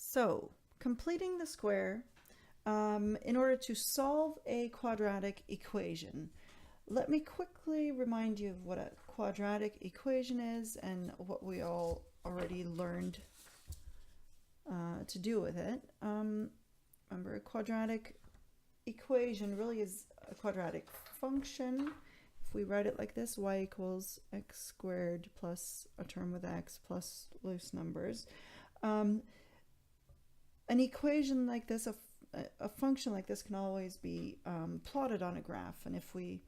So, completing the square in order to solve a quadratic equation. Let me quickly remind you of what a quadratic equation is and what we all already learned to do with it. Remember, a quadratic equation really is a quadratic function. If we write it like this, y equals x squared plus a term with x plus loose numbers. An equation like this, a function like this can always be plotted on a graph. And if we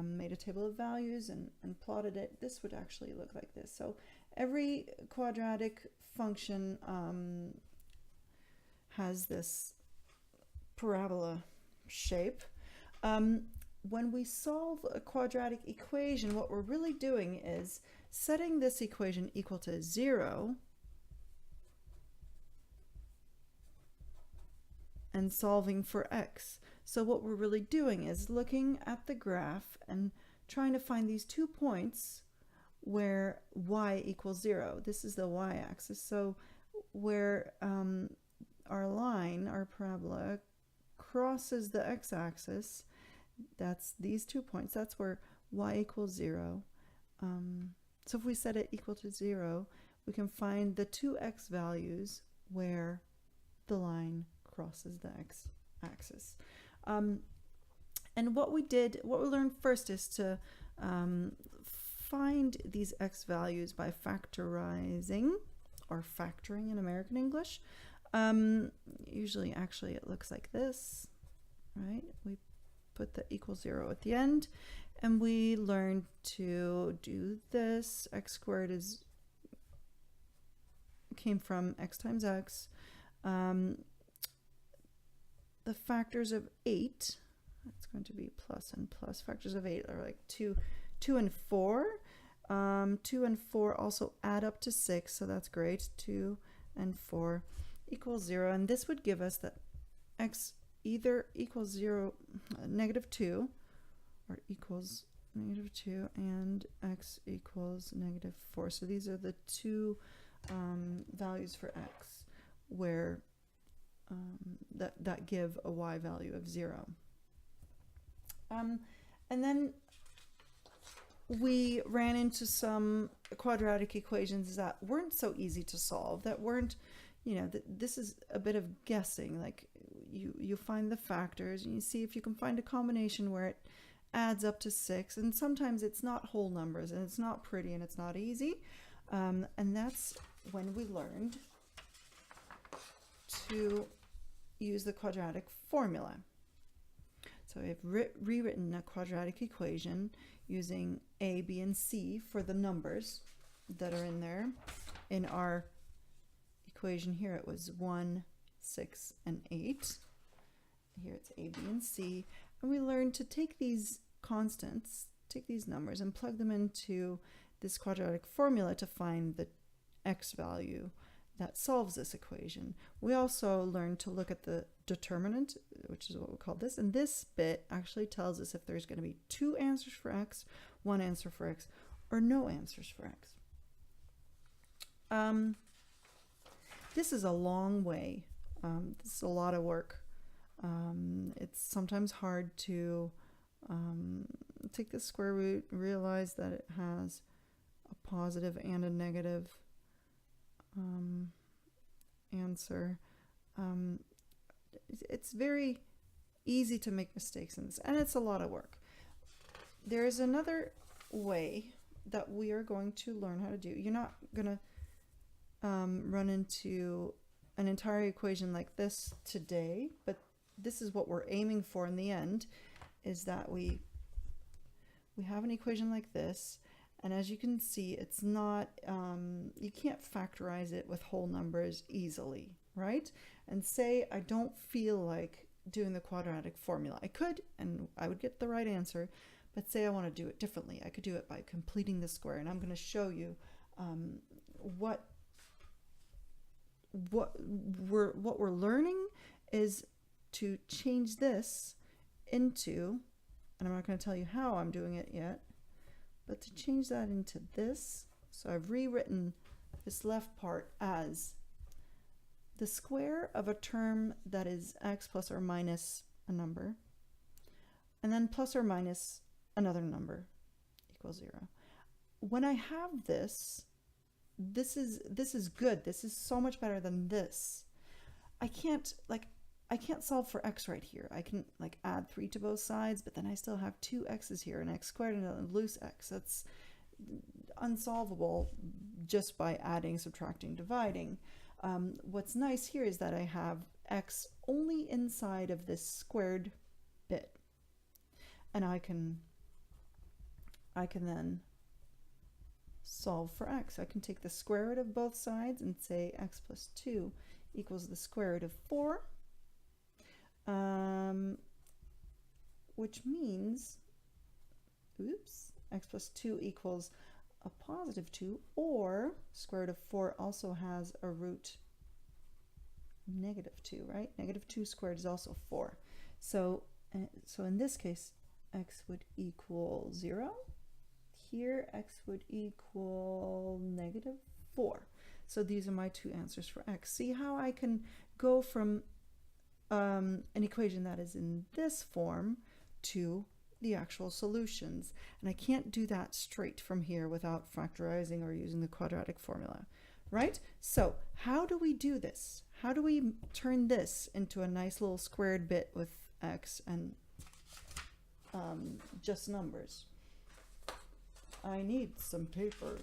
made a table of values and plotted it, this would actually look like this. So every quadratic function has this parabola shape. When we solve a quadratic equation, what we're really doing is setting this equation equal to 0 and solving for x. So what we're really doing is looking at the graph and trying to find these 2 points where y equals 0. This is the y-axis. So where our line, our parabola, crosses the x-axis, that's these 2 points. That's where y equals 0. So if we set it equal to 0, we can find the 2x values where the line crosses the x-axis. And what we learned first is to find these x values by factorizing, or factoring in American English. Usually, actually, it looks like this, right? We put the equal 0 at the end, and we learned to do this. X squared came from x times x. The factors of 8, that's going to be plus and plus. Factors of 8 are like 2 and 4. 2 and 4 also add up to 6, so that's great. 2 and 4 equals 0, and this would give us that x either equals 0, -2, or equals -2, and x equals -4. So these are the 2 values for x where that give a y value of 0. And then we ran into some quadratic equations that weren't so easy to solve, that weren't, this is a bit of guessing. Like you find the factors and you see if you can find a combination where it adds up to 6, and sometimes it's not whole numbers and it's not pretty and it's not easy. And that's when we learned to use the quadratic formula. So we've rewritten a quadratic equation using a, b, and c for the numbers that are in there. In our equation here, it was 1, 6, and 8. Here it's a, b, and c. And we learned to take these constants, take these numbers, and plug them into this quadratic formula to find the x value that solves this equation. We also learned to look at the determinant, which is what we call this, and this bit actually tells us if there's going to be 2 answers for x, 1 answer for x, or no answers for x. This is a long way. This is a lot of work. It's sometimes hard to take the square root, realize that it has a positive and a negative answer. It's very easy to make mistakes in this, and it's a lot of work. There is another way that we are going to learn how to do. You're not going to run into an entire equation like this today, but this is what we're aiming for in the end, is that we have an equation like this. And as you can see, it's not, you can't factorize it with whole numbers easily, right? And say I don't feel like doing the quadratic formula. I could, and I would get the right answer, but say I want to do it differently. I could do it by completing the square, and I'm going to show you what we're learning is to change this into, and I'm not going to tell you how I'm doing it yet, but to change that into this. So I've rewritten this left part as the square of a term that is x plus or minus a number, and then plus or minus another number equals 0. When I have this, this is good. This is so much better than this. I can't solve for x right here. I can like add 3 to both sides, but then I still have 2 x's here, an x squared and a loose x. That's unsolvable just by adding, subtracting, dividing. What's nice here is that I have x only inside of this squared bit, and I can then solve for x. I can take the square root of both sides and say x plus 2 equals the square root of 4, which means, x plus 2 equals a positive 2, or square root of 4 also has a root negative 2, right? Negative 2 squared is also 4. So in this case, x would equal 0. Here, x would equal negative 4. So these are my 2 answers for x. See how I can go from an equation that is in this form to the actual solutions. And I can't do that straight from here without factorizing or using the quadratic formula, right? So how do we do this? How do we turn this into a nice little squared bit with x and just numbers? I need some paper.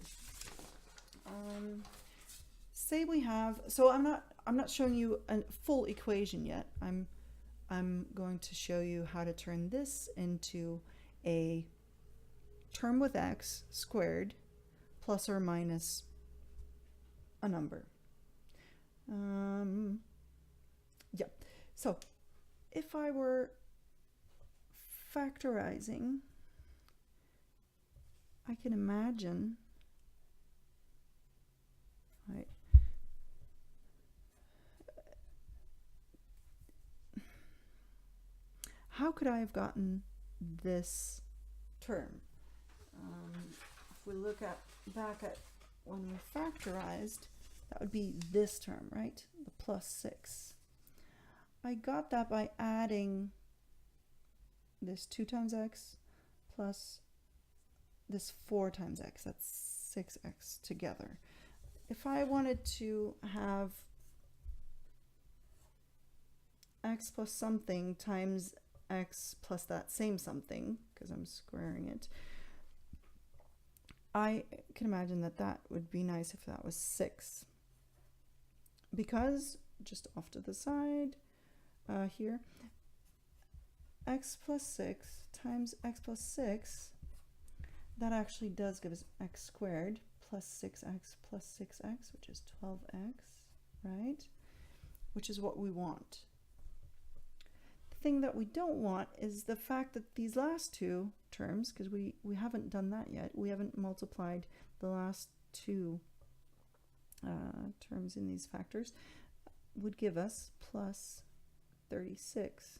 Say we have, so I'm not showing you a full equation yet. I'm going to show you how to turn this into a term with x squared plus or minus a number. Yeah, so if I were factorizing, I can imagine, right, how could I have gotten this term? If we look back at when we factorized, that would be this term, right? The plus 6. I got that by adding this 2 times x plus this 4 times x. That's 6x together. If I wanted to have x plus something times x plus that same something, because I'm squaring it, I can imagine that that would be nice if that was 6. Because, just off to the side here, x plus 6 times x plus 6, that actually does give us x squared plus 6x plus 6x, which is 12x, right? Which is what we want. The thing that we don't want is the fact that these last 2 terms, because we haven't done that yet, we haven't multiplied the last 2 terms in these factors, would give us plus 36.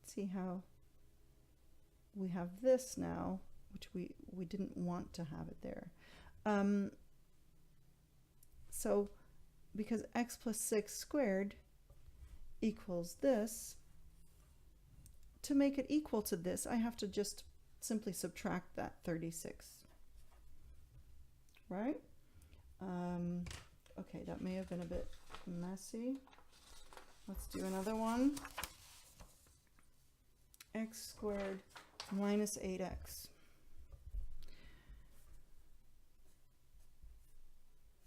See how we have this now, which we didn't want to have it there. So because x plus 6 squared equals this, to make it equal to this, I have to just simply subtract that 36. Right? Okay, that may have been a bit messy. Let's do another one. X squared minus 8x.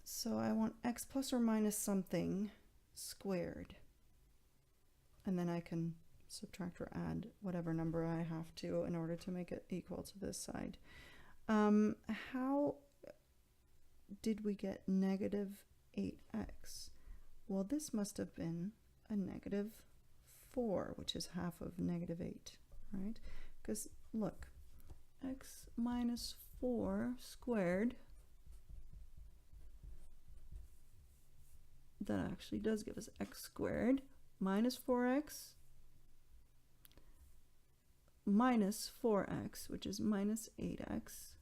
So I want x plus or minus something squared. And then I can subtract or add whatever number I have to in order to make it equal to this side. How did we get negative 8x? Well, this must have been a negative 4, which is half of negative 8, right? Because look, x minus 4 squared, that actually does give us x squared minus 4x minus 4x, which is minus 8x.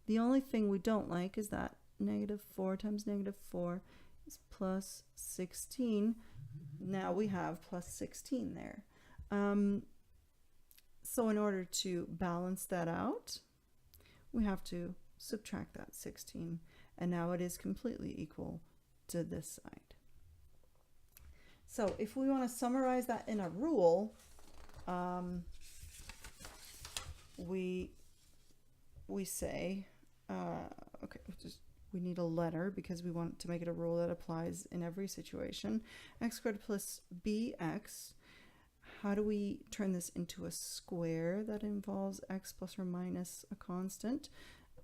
The only thing we don't like is that negative 4 times negative 4 is plus 16. Now we have plus 16 there. So in order to balance that out, we have to subtract that 16. And now it is completely equal to this side. So if we want to summarize that in a rule, we say, okay, we need a letter because we want to make it a rule that applies in every situation. X squared plus bx. How do we turn this into a square that involves x plus or minus a constant?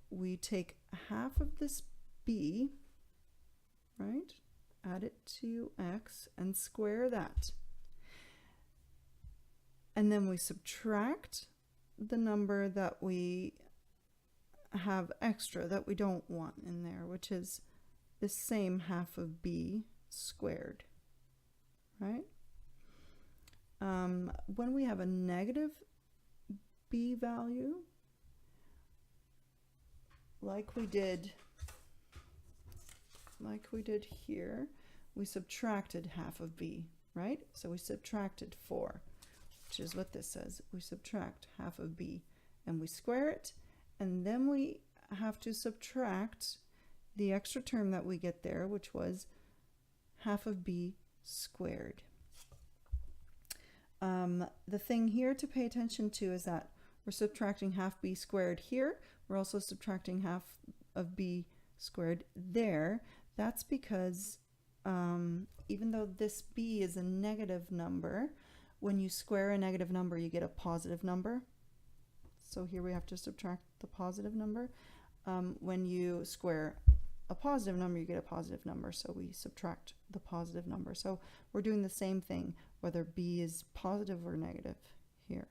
We take half of this b, right? Add it to x and square that. And then we subtract the number that we have extra that we don't want in there, which is the same half of b squared, right? When we have a negative b value, like we did here, we subtracted half of b, right? So we subtracted 4, which is what this says. We subtract half of b and we square it, and then we have to subtract the extra term that we get there, which was half of b squared. The thing here to pay attention to is that we're subtracting half b squared here. We're also subtracting half of b squared there. That's because even though this b is a negative number, when you square a negative number, you get a positive number. So here we have to subtract the positive number. When you square a positive number, you get a positive number. So we subtract the positive number. So we're doing the same thing, whether b is positive or negative here.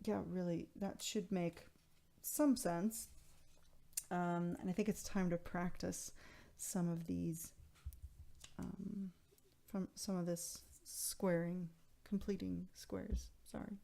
Yeah, really, that should make some sense. And I think it's time to practice some of these, from some of this squaring, completing squares. Sorry.